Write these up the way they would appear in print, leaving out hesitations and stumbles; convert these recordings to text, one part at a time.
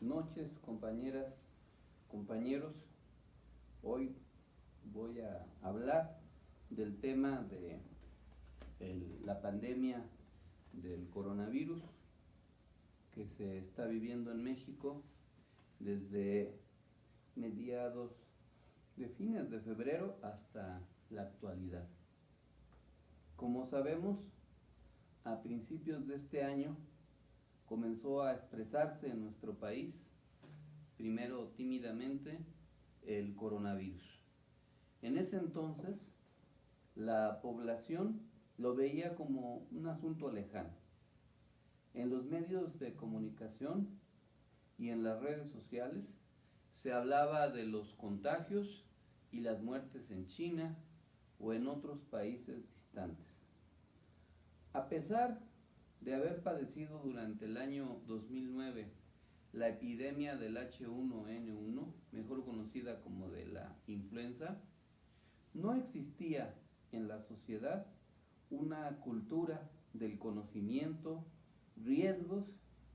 noches, compañeras, compañeros. Hoy voy a hablar del tema de la pandemia del coronavirus que se está viviendo en México desde fines de febrero hasta la actualidad. Como sabemos, a principios de este año comenzó a expresarse en nuestro país, primero tímidamente, el coronavirus. En ese entonces, la población lo veía como un asunto lejano. En los medios de comunicación y en las redes sociales se hablaba de los contagios y las muertes en China o en otros países distantes. A pesar de haber padecido durante el año 2009 la epidemia del H1N1, mejor conocida como de la influenza, no existía en la sociedad una cultura del conocimiento, riesgos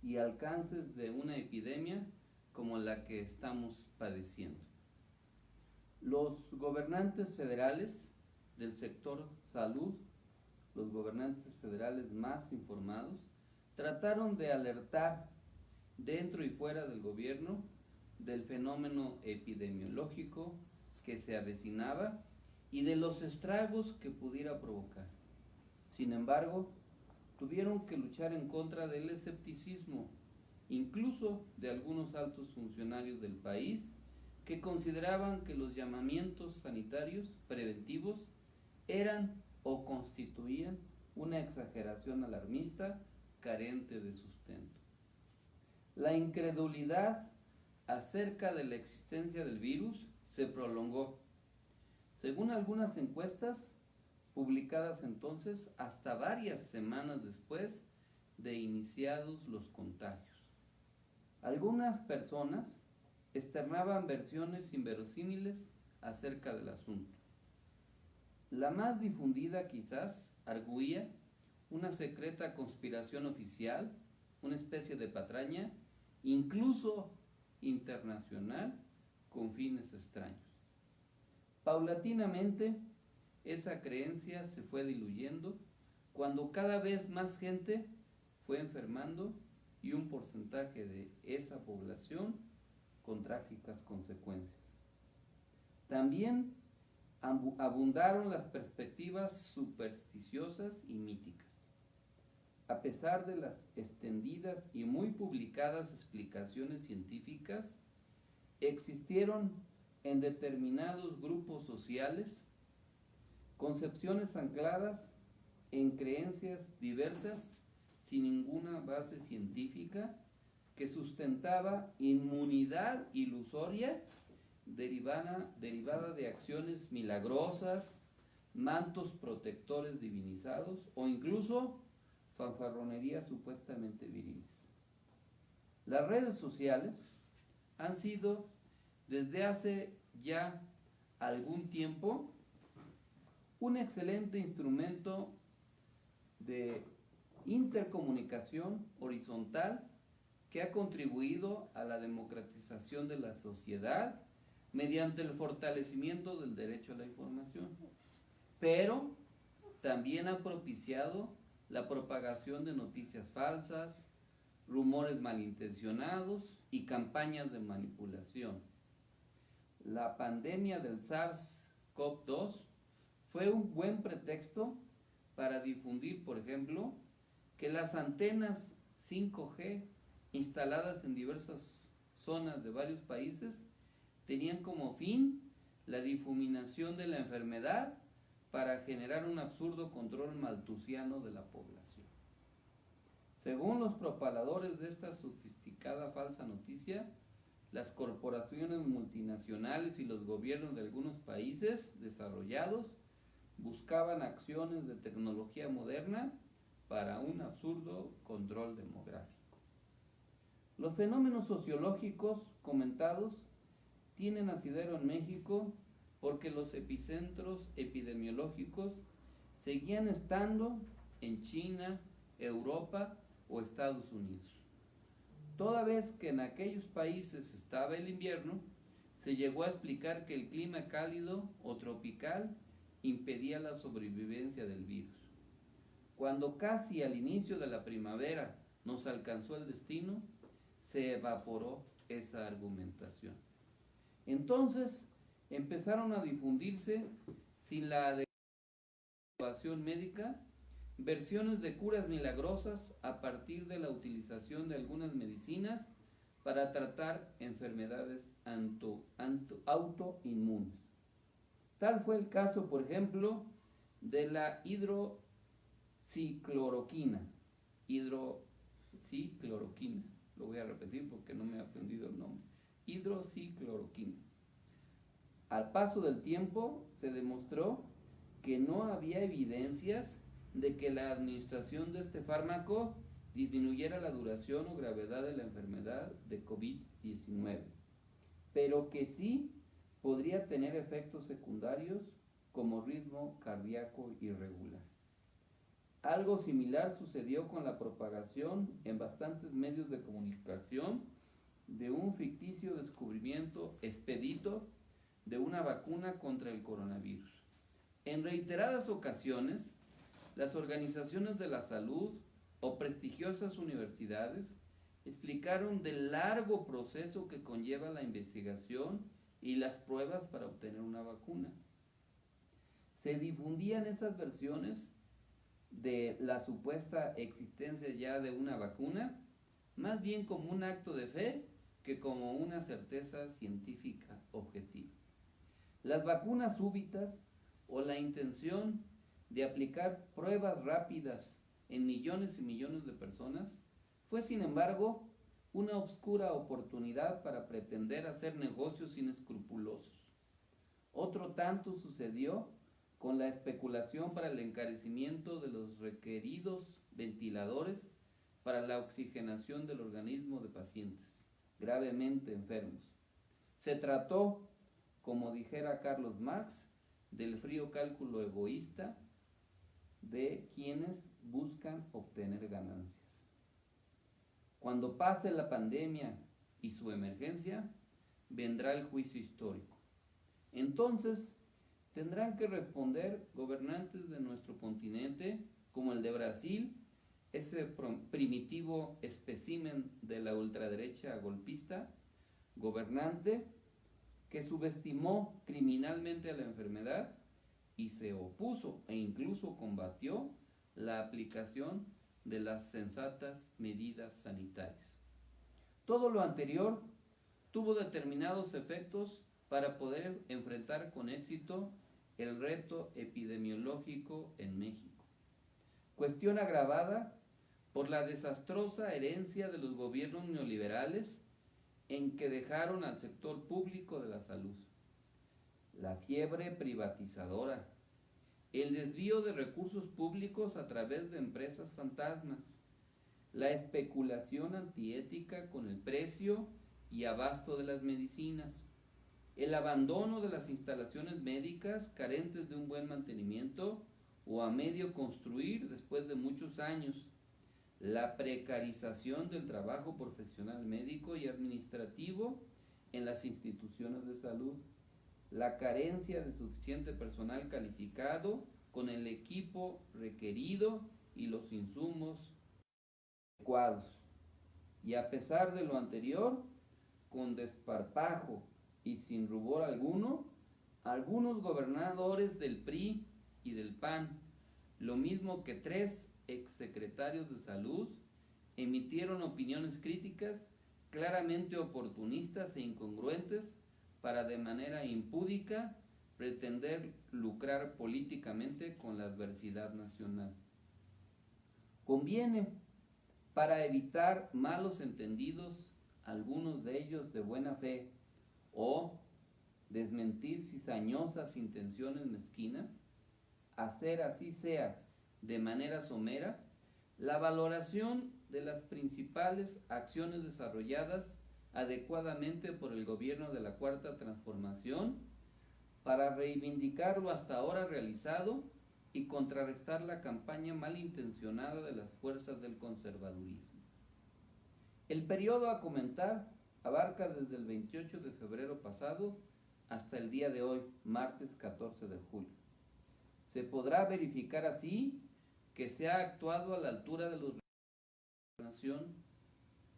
y alcances de una epidemia como la que estamos padeciendo. Los gobernantes federales del sector salud, los gobernantes federales más informados, trataron de alertar dentro y fuera del gobierno del fenómeno epidemiológico que se avecinaba y de los estragos que pudiera provocar. Sin embargo, tuvieron que luchar en contra del escepticismo, incluso de algunos altos funcionarios del país, que consideraban que los llamamientos sanitarios preventivos eran o constituían una exageración alarmista carente de sustento. La incredulidad acerca de la existencia del virus se prolongó, según algunas encuestas publicadas entonces, hasta varias semanas después de iniciados los contagios. Algunas personas externaban versiones inverosímiles acerca del asunto. La más difundida quizás arguía una secreta conspiración oficial, una especie de patraña, incluso internacional, con fines extraños. Paulatinamente, esa creencia se fue diluyendo cuando cada vez más gente fue enfermando y un porcentaje de esa población con trágicas consecuencias. También abundaron las perspectivas supersticiosas y míticas. A pesar de las extendidas y muy publicadas explicaciones científicas, existieron en determinados grupos sociales concepciones ancladas en creencias diversas sin ninguna base científica que sustentaba inmunidad ilusoria derivada de acciones milagrosas, mantos protectores divinizados o incluso fanfarronería supuestamente viriles. Las redes sociales han sido desde hace ya algún tiempo un excelente instrumento de intercomunicación horizontal que ha contribuido a la democratización de la sociedad mediante el fortalecimiento del derecho a la información, pero también ha propiciado la propagación de noticias falsas, rumores malintencionados y campañas de manipulación. La pandemia del SARS-CoV-2 fue un buen pretexto para difundir, por ejemplo, que las antenas 5G instaladas en diversas zonas de varios países tenían como fin la difuminación de la enfermedad para generar un absurdo control malthusiano de la población. Según los propaladores de esta sofisticada falsa noticia, las corporaciones multinacionales y los gobiernos de algunos países desarrollados buscaban acciones de tecnología moderna para un absurdo control demográfico. Los fenómenos sociológicos comentados tienen asidero en México porque los epicentros epidemiológicos seguían estando en China, Europa o Estados Unidos. toda vez que en aquellos países estaba el invierno, se llegó a explicar que el clima cálido o tropical impedía la sobrevivencia del virus. Cuando casi al inicio de la primavera nos alcanzó el destino, se evaporó esa argumentación. Entonces empezaron a difundirse, sin la adecuación médica, versiones de curas milagrosas a partir de la utilización de algunas medicinas para tratar enfermedades autoinmunes. Tal fue el caso, por ejemplo, de la hidroxicloroquina. Lo voy a repetir porque no me he aprendido el nombre. Hidroxicloroquina. Al paso del tiempo se demostró que no había evidencias de que la administración de este fármaco disminuyera la duración o gravedad de la enfermedad de COVID-19, pero que sí podría tener efectos secundarios como ritmo cardíaco irregular. Algo similar sucedió con la propagación en bastantes medios de comunicación de un ficticio descubrimiento expedito de una vacuna contra el coronavirus. En reiteradas ocasiones, las organizaciones de la salud o prestigiosas universidades explicaron del largo proceso que conlleva la investigación y las pruebas para obtener una vacuna. Se difundían esas versiones de la supuesta existencia ya de una vacuna, más bien como un acto de fe que como una certeza científica objetiva. Las vacunas súbitas o la intención de aplicar pruebas rápidas en millones y millones de personas fue, sin embargo, una oscura oportunidad para pretender hacer negocios inescrupulosos. Otro tanto sucedió con la especulación para el encarecimiento de los requeridos ventiladores para la oxigenación del organismo de pacientes gravemente enfermos. Se trató, como dijera Carlos Marx, del frío cálculo egoísta de quienes buscan obtener ganancias. Cuando pase la pandemia y su emergencia, vendrá el juicio histórico. Entonces, tendrán que responder gobernantes de nuestro continente, como el de Brasil, ese primitivo espécimen de la ultraderecha golpista, gobernante que subestimó criminalmente a la enfermedad y se opuso e incluso combatió la aplicación de las sensatas medidas sanitarias. Todo lo anterior tuvo determinados efectos para poder enfrentar con éxito el reto epidemiológico en México. Cuestión agravada por la desastrosa herencia de los gobiernos neoliberales en que dejaron al sector público de la salud. La fiebre privatizadora, el desvío de recursos públicos a través de empresas fantasmas, la especulación antiética con el precio y abasto de las medicinas, el abandono de las instalaciones médicas carentes de un buen mantenimiento o a medio construir después de muchos años, la precarización del trabajo profesional médico y administrativo en las instituciones de salud, la carencia de suficiente personal calificado con el equipo requerido y los insumos adecuados. Y a pesar de lo anterior, con desparpajo y sin rubor alguno, algunos gobernadores del PRI y del PAN, lo mismo que 3 exsecretarios de salud, emitieron opiniones críticas claramente oportunistas e incongruentes para de manera impúdica pretender lucrar políticamente con la adversidad nacional. Conviene, para evitar malos entendidos, algunos de ellos de buena fe, o desmentir cizañosas intenciones mezquinas, hacer así sea de manera somera la valoración de las principales acciones desarrolladas adecuadamente por el gobierno de la Cuarta Transformación para reivindicar lo hasta ahora realizado y contrarrestar la campaña malintencionada de las fuerzas del conservadurismo. El periodo a comentar abarca desde el 28 de febrero pasado hasta el día de hoy, martes 14 de julio. Se podrá verificar así que se ha actuado a la altura de los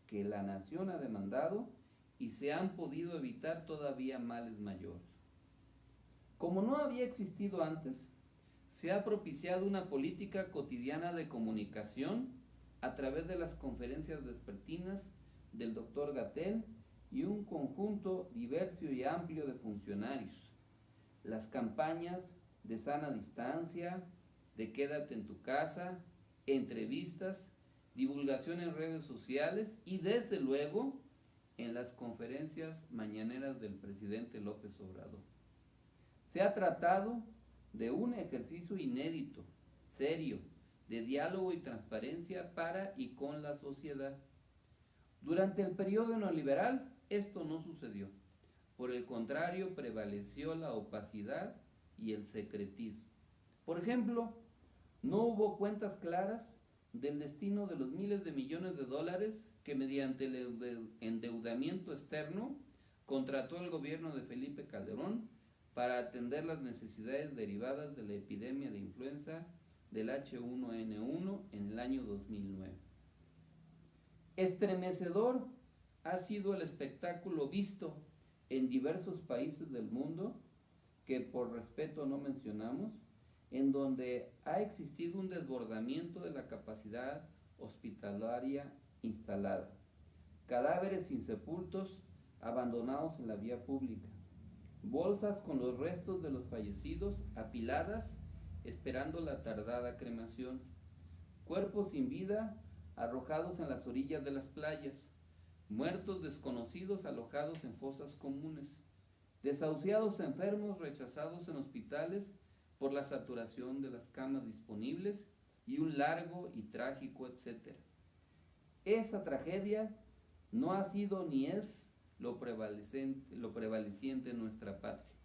que la nación ha demandado y se han podido evitar todavía males mayores. Como no había existido antes, se ha propiciado una política cotidiana de comunicación a través de las conferencias vespertinas del doctor Gatell y un conjunto diverso y amplio de funcionarios. Las campañas de sana distancia, de quédate en tu casa, entrevistas, divulgación en redes sociales y desde luego en las conferencias mañaneras del presidente López Obrador. Se ha tratado de un ejercicio inédito, serio, de diálogo y transparencia para y con la sociedad. Durante el periodo neoliberal esto no sucedió. Por el contrario, prevaleció la opacidad y el secretismo. Por ejemplo, no hubo cuentas claras del destino de los miles de millones de dólares que mediante el endeudamiento externo contrató el gobierno de Felipe Calderón para atender las necesidades derivadas de la epidemia de influenza del H1N1 en el año 2009. Estremecedor ha sido el espectáculo visto en diversos países del mundo, que por respeto no mencionamos, en donde ha existido un desbordamiento de la capacidad hospitalaria instalada, cadáveres insepultos abandonados en la vía pública, bolsas con los restos de los fallecidos apiladas esperando la tardada cremación, cuerpos sin vida arrojados en las orillas de las playas, muertos desconocidos alojados en fosas comunes, desahuciados enfermos rechazados en hospitales por la saturación de las camas disponibles y un largo y trágico etcétera. Esa tragedia no ha sido ni es lo prevaleciente en nuestra patria.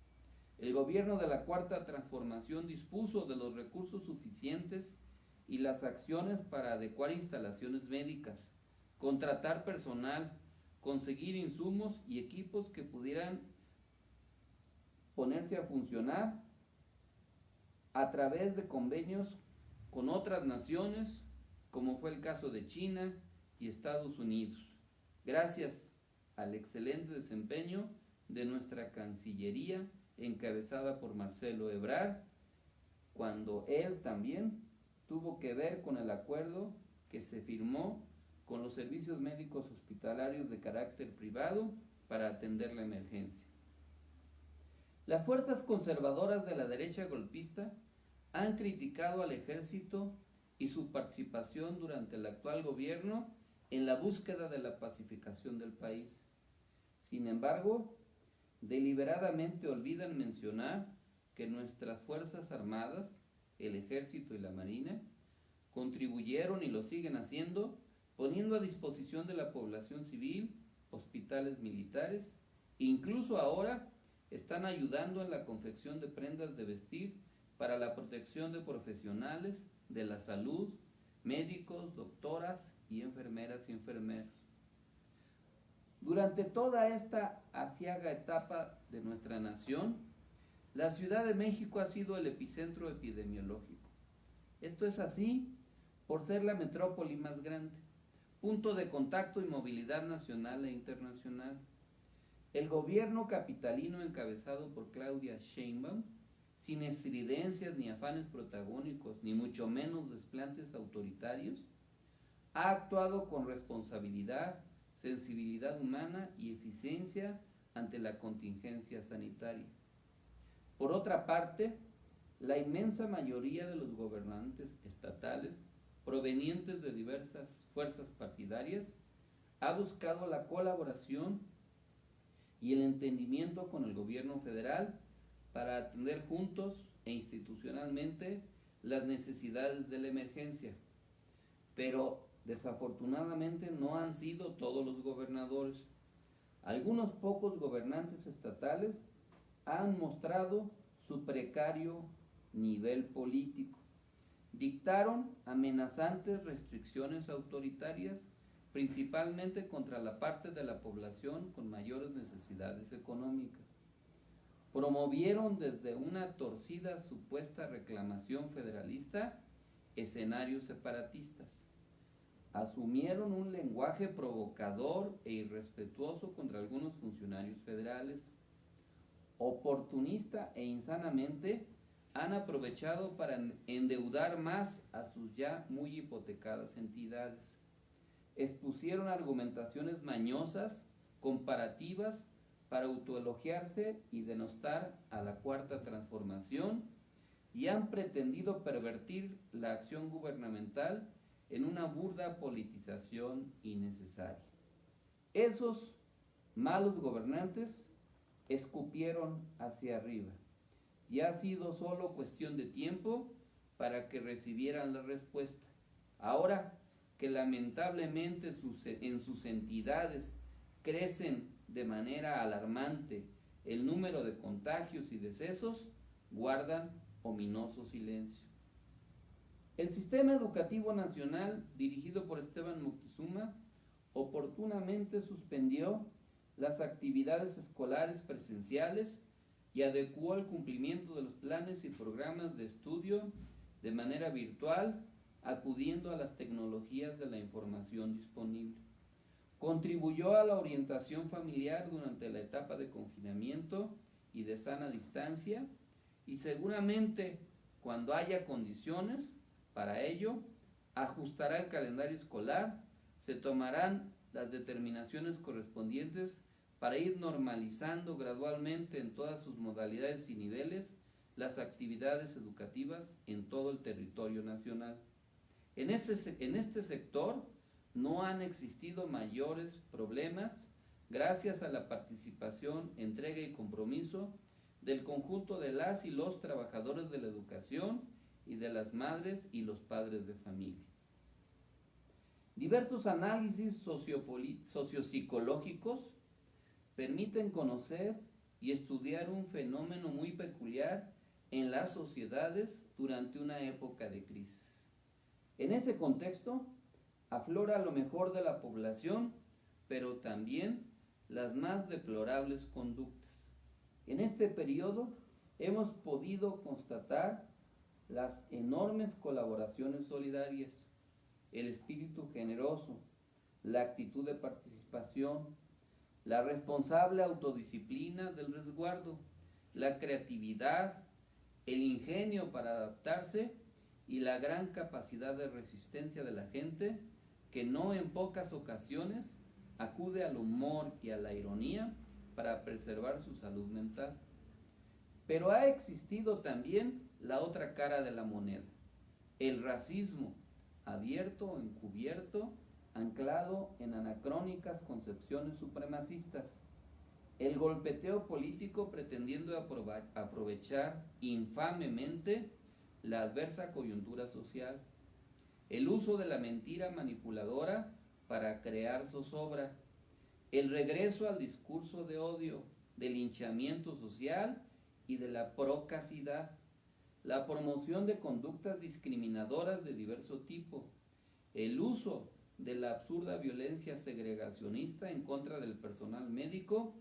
El gobierno de la Cuarta Transformación dispuso de los recursos suficientes y las acciones para adecuar instalaciones médicas, contratar personal, conseguir insumos y equipos que pudieran ponerse a funcionar a través de convenios con otras naciones, como fue el caso de China y Estados Unidos, gracias al excelente desempeño de nuestra Cancillería, encabezada por Marcelo Ebrard, cuando él también tuvo que ver con el acuerdo que se firmó con los servicios médicos hospitalarios de carácter privado para atender la emergencia. Las fuerzas conservadoras de la derecha golpista han criticado al ejército y su participación durante el actual gobierno en la búsqueda de la pacificación del país. Sin embargo, deliberadamente olvidan mencionar que nuestras Fuerzas Armadas, el Ejército y la Marina, contribuyeron y lo siguen haciendo, poniendo a disposición de la población civil hospitales militares, e incluso ahora están ayudando en la confección de prendas de vestir para la protección de profesionales de la salud, médicos, doctoras y enfermeras y enfermeros. Durante toda esta aciaga etapa de nuestra nación, la Ciudad de México ha sido el epicentro epidemiológico. Esto es así por ser la metrópoli más grande, punto de contacto y movilidad nacional e internacional. El gobierno capitalino encabezado por Claudia Sheinbaum, sin estridencias ni afanes protagónicos, ni mucho menos desplantes autoritarios, ha actuado con responsabilidad, sensibilidad humana y eficiencia ante la contingencia sanitaria. Por otra parte, la inmensa mayoría de los gobernantes estatales, provenientes de diversas fuerzas partidarias, ha buscado la colaboración y el entendimiento con el gobierno federal para atender juntos e institucionalmente las necesidades de la emergencia. Pero desafortunadamente no han sido todos los gobernadores. Algunos pocos gobernantes estatales han mostrado su precario nivel político. Dictaron amenazantes restricciones autoritarias principalmente contra la parte de la población con mayores necesidades económicas. Promovieron desde una torcida supuesta reclamación federalista escenarios separatistas. Asumieron un lenguaje provocador e irrespetuoso contra algunos funcionarios federales. Oportunista e insanamente han aprovechado para endeudar más a sus ya muy hipotecadas entidades. Expusieron argumentaciones mañosas, comparativas, para autoelogiarse y denostar a la Cuarta Transformación, y han pretendido pervertir la acción gubernamental en una burda politización innecesaria. Esos malos gobernantes escupieron hacia arriba, y ha sido solo cuestión de tiempo para que recibieran la respuesta. Ahora que lamentablemente en sus entidades crecen de manera alarmante el número de contagios y decesos, guardan ominoso silencio. El sistema educativo nacional, dirigido por Esteban Moctezuma, oportunamente suspendió las actividades escolares presenciales y adecuó el cumplimiento de los planes y programas de estudio de manera virtual, acudiendo a las tecnologías de la información disponible. Contribuyó a la orientación familiar durante la etapa de confinamiento y de sana distancia, y seguramente, cuando haya condiciones para ello, ajustará el calendario escolar, se tomarán las determinaciones correspondientes para ir normalizando gradualmente en todas sus modalidades y niveles las actividades educativas en todo el territorio nacional. En este sector no han existido mayores problemas gracias a la participación, entrega y compromiso del conjunto de las y los trabajadores de la educación y de las madres y los padres de familia. Diversos análisis sociopsicológicos permiten conocer y estudiar un fenómeno muy peculiar en las sociedades durante una época de crisis. En ese contexto, aflora lo mejor de la población, pero también las más deplorables conductas. En este periodo hemos podido constatar las enormes colaboraciones solidarias, el espíritu generoso, la actitud de participación, la responsable autodisciplina del resguardo, la creatividad, el ingenio para adaptarse y la gran capacidad de resistencia de la gente, que no en pocas ocasiones acude al humor y a la ironía para preservar su salud mental. Pero ha existido también la otra cara de la moneda, el racismo, abierto o encubierto, anclado en anacrónicas concepciones supremacistas, el golpeteo político pretendiendo aprovechar infamemente la adversa coyuntura social, el uso de la mentira manipuladora para crear zozobra, el regreso al discurso de odio, del linchamiento social y de la procacidad, la promoción de conductas discriminadoras de diverso tipo, el uso de la absurda violencia segregacionista en contra del personal médico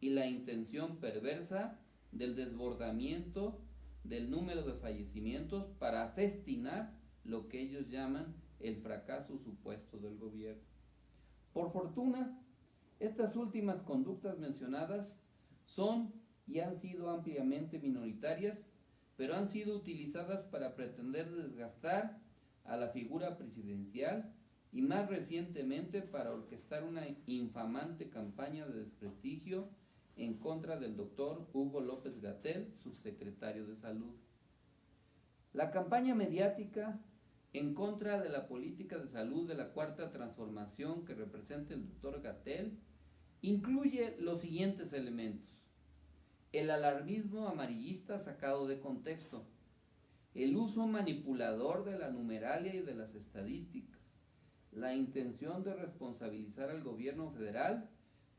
y la intención perversa del desbordamiento del número de fallecimientos para festinar lo que ellos llaman el fracaso supuesto del gobierno. Por fortuna, estas últimas conductas mencionadas son y han sido ampliamente minoritarias, pero han sido utilizadas para pretender desgastar a la figura presidencial y más recientemente para orquestar una infamante campaña de desprestigio en contra del doctor Hugo López-Gatell, subsecretario de Salud. La campaña mediática en contra de la política de salud de la Cuarta Transformación que representa el doctor Gatell incluye los siguientes elementos: el alarmismo amarillista sacado de contexto, el uso manipulador de la numeralia y de las estadísticas, la intención de responsabilizar al gobierno federal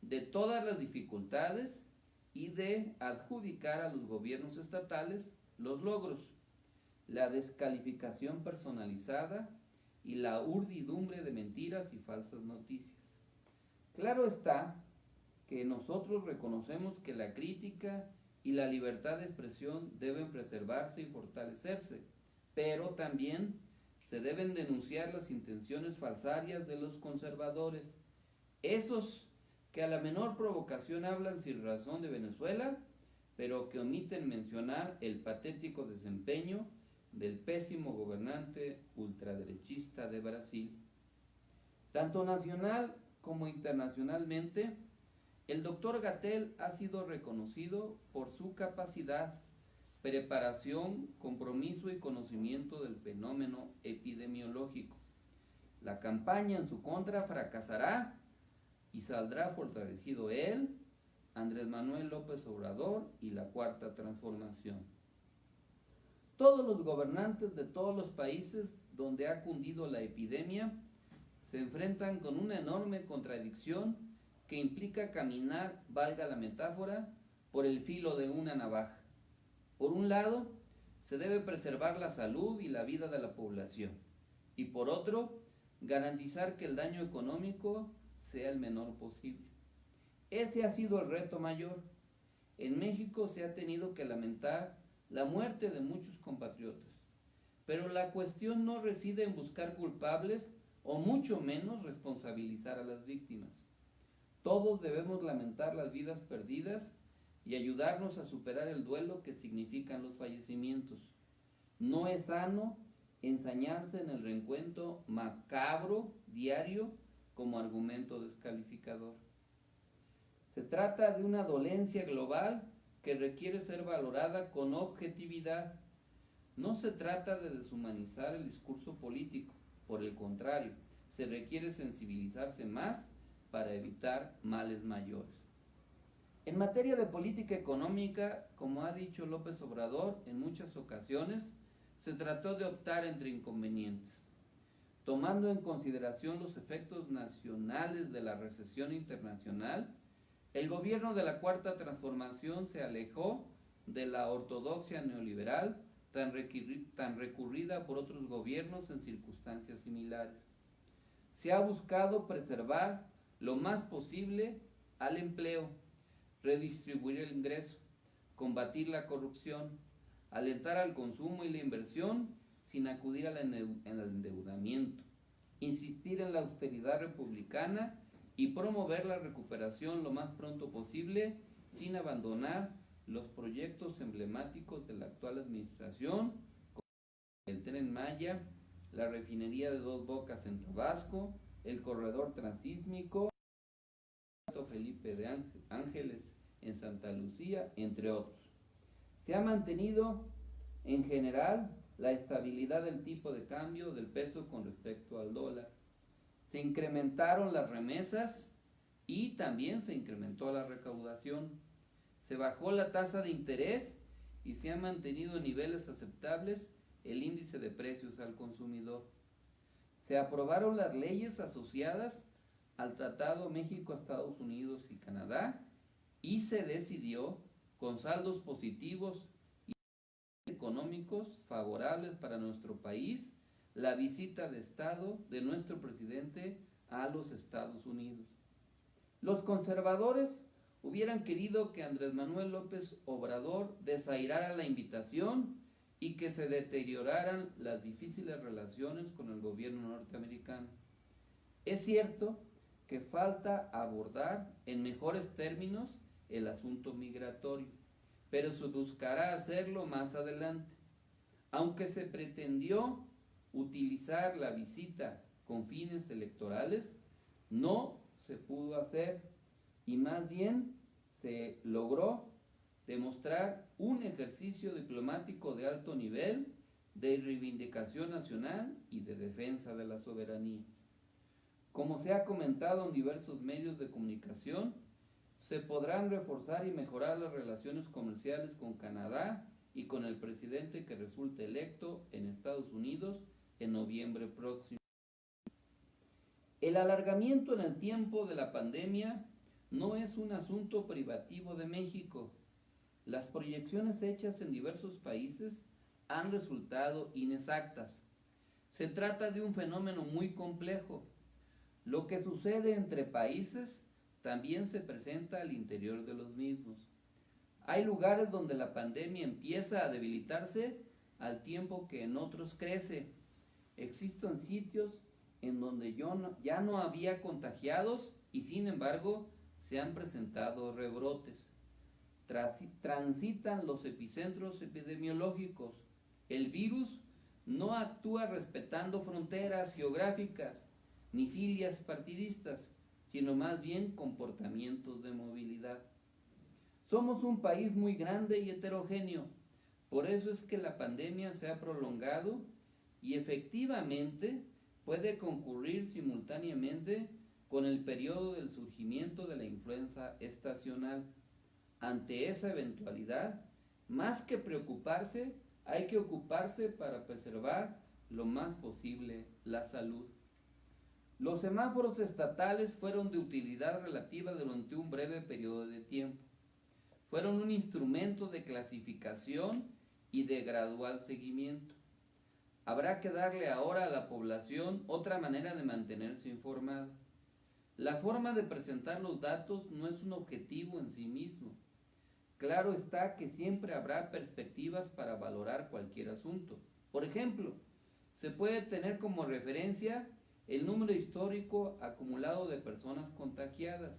de todas las dificultades y de adjudicar a los gobiernos estatales los logros, la descalificación personalizada, y la urdidumbre de mentiras y falsas noticias. Claro está que nosotros Reconocemos que la crítica y la libertad de expresión deben preservarse y fortalecerse, pero también se deben denunciar las intenciones falsarias de los conservadores, esos que a la menor provocación hablan sin razón de Venezuela, pero que omiten mencionar el patético desempeño del pésimo gobernante ultraderechista de Brasil. tanto nacional como internacionalmente, El doctor Gatell ha sido reconocido por su capacidad, preparación, compromiso y conocimiento del fenómeno epidemiológico. La campaña en su contra fracasará y saldrá fortalecido él, Andrés Manuel López Obrador y la Cuarta Transformación. todos los gobernantes de Todos los países donde ha cundido la epidemia se enfrentan con una enorme contradicción que implica caminar, valga la metáfora, por el filo de una navaja. Por un lado, se debe preservar la salud y la vida de la población, y por otro, garantizar que el daño económico sea el menor posible. ese ha sido el reto mayor. En México se ha tenido que lamentar la muerte de muchos compatriotas, pero la cuestión no reside en buscar culpables o mucho menos responsabilizar a las víctimas. Todos debemos lamentar Las vidas perdidas y ayudarnos a superar el duelo que significan los fallecimientos. No es sano ensañarse En el reencuentro macabro diario como argumento descalificador. Se trata de una dolencia Global que requiere ser valorada con objetividad. No se trata de deshumanizar el discurso político, por el contrario, se requiere sensibilizarse más para evitar males mayores. En materia de política Económica, como ha dicho López Obrador en muchas ocasiones, se trató de optar entre inconvenientes, tomando en consideración los efectos nacionales de la recesión internacional. El gobierno de la Cuarta Transformación se alejó de la ortodoxia neoliberal tan recurrida por otros gobiernos en circunstancias similares. se ha buscado preservar Lo más posible al empleo, redistribuir el ingreso, combatir la corrupción, alentar al consumo y la inversión sin acudir al endeudamiento, insistir en la austeridad republicana y promover la recuperación lo más pronto posible sin abandonar los proyectos emblemáticos de la actual administración, como el Tren Maya, la refinería de Dos Bocas en Tabasco, el corredor transísmico, Felipe de Ángeles en Santa Lucía, entre otros. Se ha mantenido en general la estabilidad del tipo de cambio del peso con respecto al dólar. Se incrementaron las remesas y también se incrementó la recaudación. Se bajó la tasa de interés y se han mantenido en niveles aceptables el índice de precios al consumidor. Se aprobaron las leyes asociadas al Tratado México, Estados Unidos y Canadá y se decidió, con saldos positivos y económicos favorables para nuestro país, la visita de Estado de nuestro presidente a los Estados Unidos. Los conservadores hubieran querido que Andrés Manuel López Obrador desairara la invitación y que se deterioraran las difíciles relaciones con el gobierno norteamericano. Es cierto que falta abordar en mejores términos el asunto migratorio, pero se buscará hacerlo más adelante. Aunque se pretendió utilizar la visita con fines electorales, no se pudo hacer y más bien se logró demostrar un ejercicio diplomático de alto nivel de reivindicación nacional y de defensa de la soberanía. Como se ha comentado en diversos medios de comunicación, se podrán reforzar y mejorar las relaciones comerciales con Canadá y con el presidente que resulte electo en Estados Unidos en noviembre próximo. El alargamiento en el tiempo de la pandemia no es un asunto privativo de México. Las proyecciones hechas en diversos países han resultado inexactas. Se trata de un fenómeno muy complejo. Lo que sucede entre Países también se presenta al interior de los mismos. hay lugares donde La pandemia empieza a debilitarse al tiempo que en otros crece. existen sitios en donde Ya no había contagiados y sin embargo se han presentado rebrotes. transitan Los epicentros epidemiológicos. El virus no actúa respetando fronteras geográficas ni filias partidistas, sino más bien comportamientos de movilidad. Somos un país muy grande Y heterogéneo. Por eso es que la pandemia se ha prolongado y efectivamente puede concurrir simultáneamente con el periodo del surgimiento de la influenza estacional. Ante esa eventualidad, más que preocuparse, hay que ocuparse para preservar lo más posible la salud. Los semáforos Estatales fueron de utilidad relativa durante un breve periodo de tiempo. Fueron un instrumento de clasificación y de gradual seguimiento. Habrá que darle ahora a la población otra manera de mantenerse informada. La forma de presentar los datos no es un objetivo en sí mismo. claro está que Siempre habrá perspectivas para valorar cualquier asunto. Por ejemplo, se puede tener como referencia el número histórico acumulado de personas contagiadas,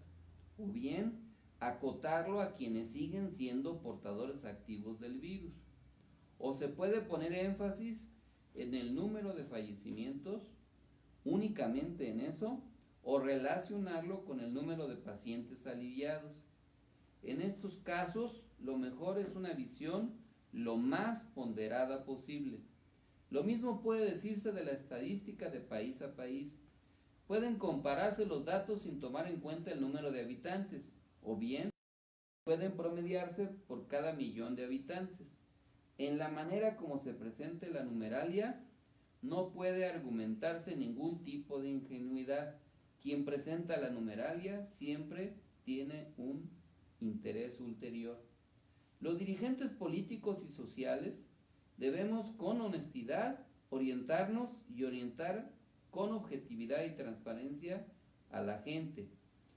o bien acotarlo a quienes siguen siendo portadores activos del virus. O se puede poner énfasis en el número de fallecimientos, únicamente en eso, o relacionarlo con el número de pacientes aliviados. En estos casos, lo mejor es una visión lo más ponderada posible. Lo mismo puede decirse de la estadística de país a país. Pueden compararse los datos sin tomar en cuenta el número de habitantes, o bien pueden promediarse por cada millón de habitantes. En la manera como se presente la numeralia, no puede argumentarse ningún tipo de ingenuidad. Quien presenta la numeralia siempre tiene un interés ulterior. Los dirigentes políticos y sociales debemos con honestidad orientarnos y orientar con objetividad y transparencia a la gente,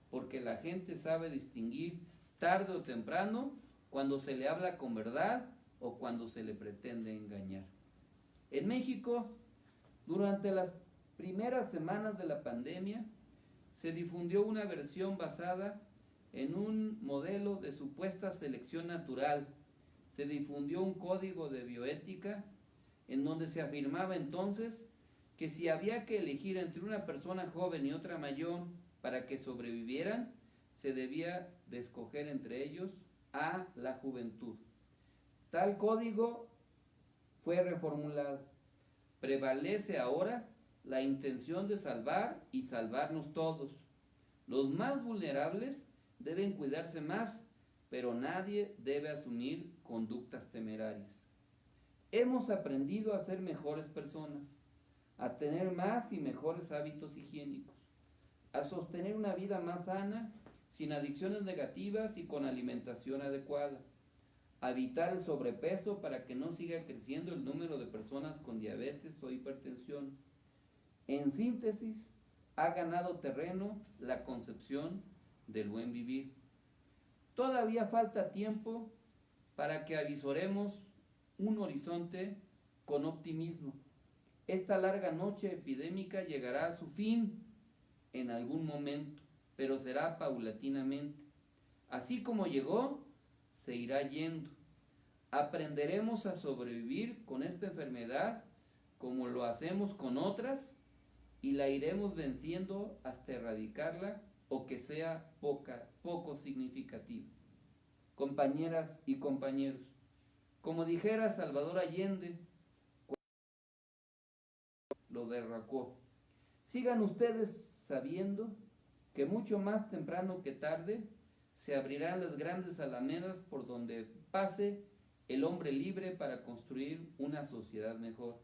porque la gente sabe distinguir tarde o temprano cuando se le habla con verdad o cuando se le pretende engañar. En México, durante las primeras semanas de la pandemia, se difundió una versión basada en un modelo de supuesta selección natural. Se difundió un código de bioética en donde se afirmaba entonces que si había que elegir entre una persona joven y otra mayor para que sobrevivieran, se debía de escoger entre ellos a la juventud. Tal código fue reformulado. Prevalece ahora la intención de salvar y salvarnos todos. Los más vulnerables deben cuidarse más, pero nadie debe asumir conductas temerarias. Hemos aprendido a ser Mejores personas, a tener más y mejores hábitos higiénicos, a sostener una vida más sana, sin adicciones negativas y con alimentación adecuada, a evitar el sobrepeso, para que no siga creciendo el número de personas con diabetes o hipertensión. en síntesis, ha ganado terreno La concepción del buen vivir. Todavía falta tiempo Para que avisoremos un horizonte con optimismo. Esta larga noche Epidémica llegará a su fin en algún momento, pero será paulatinamente. Así como llegó, se irá yendo. Aprenderemos a sobrevivir con esta enfermedad como lo hacemos con otras y la iremos venciendo hasta erradicarla o que sea poco significativa. compañeras y Compañeros, como dijera Salvador Allende, lo derrocó. sigan ustedes sabiendo que mucho más temprano Que tarde se abrirán las grandes alamedas por donde pase el hombre libre para construir una sociedad mejor.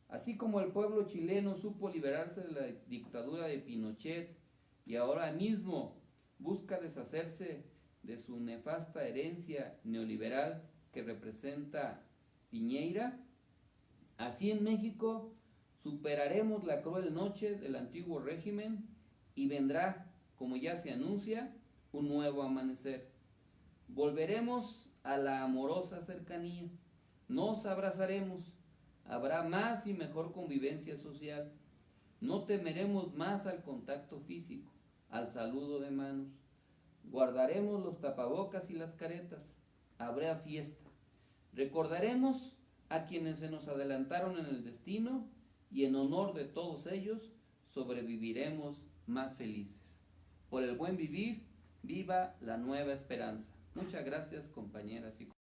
así como el pueblo chileno No supo liberarse de la dictadura de Pinochet y ahora mismo busca deshacerse de su nefasta herencia neoliberal que representa Piñera, así en México Superaremos la cruel noche del antiguo régimen y vendrá, como ya se anuncia, un nuevo amanecer. Volveremos a la amorosa cercanía, nos abrazaremos, habrá más y mejor convivencia social, no temeremos más al contacto físico, al saludo de manos, guardaremos los tapabocas y las caretas, habrá fiesta, recordaremos a quienes se nos adelantaron en el destino y en honor de todos ellos sobreviviremos más felices. Por el buen vivir, viva la nueva esperanza. Muchas gracias, compañeras y compañeros.